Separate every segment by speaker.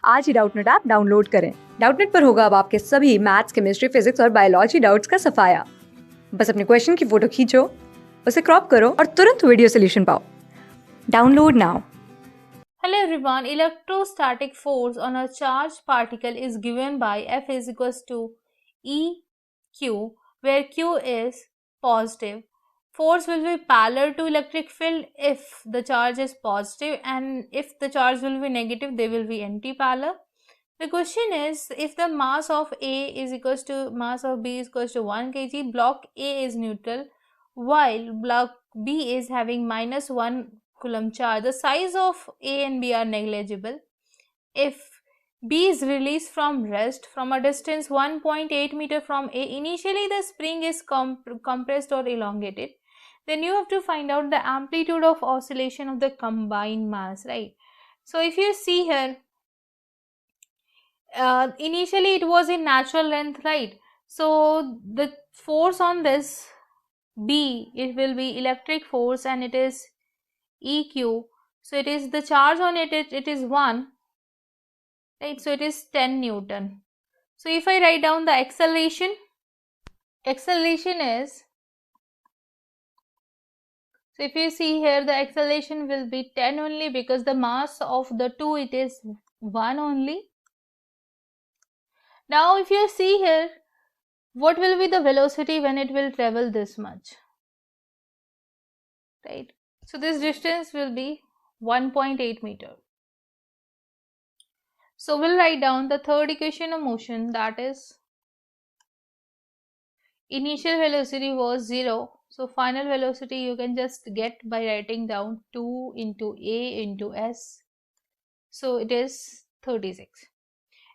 Speaker 1: आज ही Doubtnut app download करें। Doubtnut पर होगा अब आपके सभी मैथ्स, केमिस्ट्री, फिजिक्स और बायोलॉजी डाउट्स का सफाया। बस अपने क्वेश्चन की फोटो खींचो, उसे क्रॉप करो और तुरंत वीडियो सोल्यूशन पाओ। Download now.
Speaker 2: Hello everyone, electrostatic force on a charged particle is given by F is equals to EQ, where Q is positive. Force will be parallel to electric field if the charge is positive, and if the charge will be negative, they will be anti-parallel. The question is, if the mass of A is equals to mass of B is equals to 1 kg, block A is neutral, while block B is having minus 1 coulomb charge. The size of A and B are negligible. If B is released from rest from a distance 1.8 meter from A, initially the spring is compressed or elongated. Then you have to find out the amplitude of oscillation of the combined mass, right? So if you see here, initially it was in natural length, right? So the force on this B, it will be electric force, and it is EQ. So it is the charge on it is 1, right? So it is 10 Newton. So if I write down the acceleration is, so if you see here, the acceleration will be 10 only, because the mass of the two, it is 1 only. Now if you see here, what will be the velocity when it will travel this much, right? So this distance will be 1.8 meter. So we'll write down the third equation of motion, that is initial velocity was 0. So final velocity you can just get by writing down 2 into A into S. So it is 36.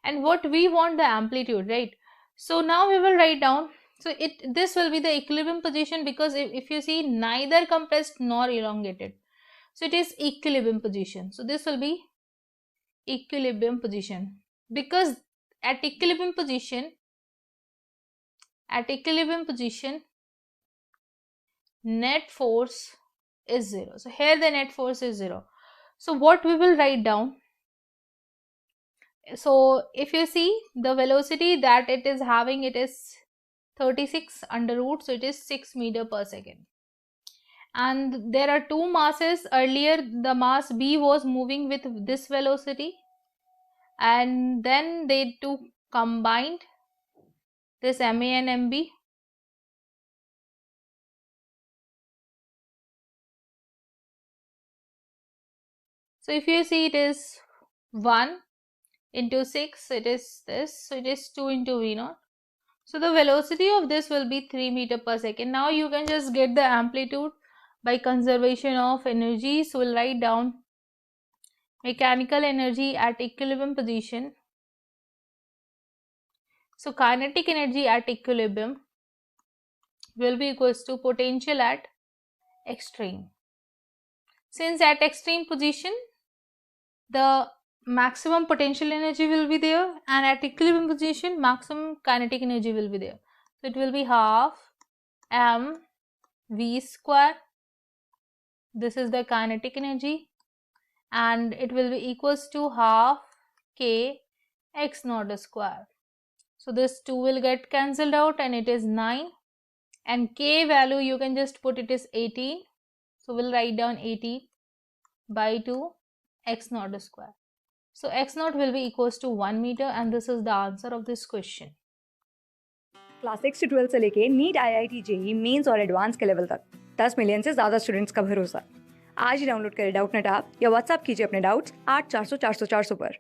Speaker 2: And what we want, the amplitude, right? So now we will write down, so this will be the equilibrium position, because if you see, neither compressed nor elongated, so it is equilibrium position. So this will be equilibrium position, because at equilibrium position net force is 0. So here the net force is 0. So what we will write down, so if you see the velocity that it is having, it is 36 under root, so it is 6 meter per second. And there are two masses. Earlier the mass B was moving with this velocity, and then they two combined, this MA and MB. So if you see, it is 1 into 6, it is this, so it is 2 into V0. So the velocity of this will be 3 meter per second. Now you can just get the amplitude by conservation of energy. So we'll write down mechanical energy at equilibrium position. So kinetic energy at equilibrium will be equals to potential at extreme. Since at extreme position the maximum potential energy will be there, and at equilibrium position maximum kinetic energy will be there. So it will be half m v square, this is the kinetic energy, and it will be equals to half k x naught square. So this 2 will get cancelled out, and it is 9, and k value you can just put, it is 18. So we'll write down 18 by 2 x naught square. So x naught will be equals to 1 meter, and this is the answer of this question.
Speaker 1: Class 6 से 12 से लेके NEET, IIT JEE mains और advance के level तक 10 million से ज्यादा students का भरोसा। आज ही डाउनलोड करें डाउटनेट ऐप या व्हाट्सएप कीजिए अपने डाउट्स 8400 400 400 पर।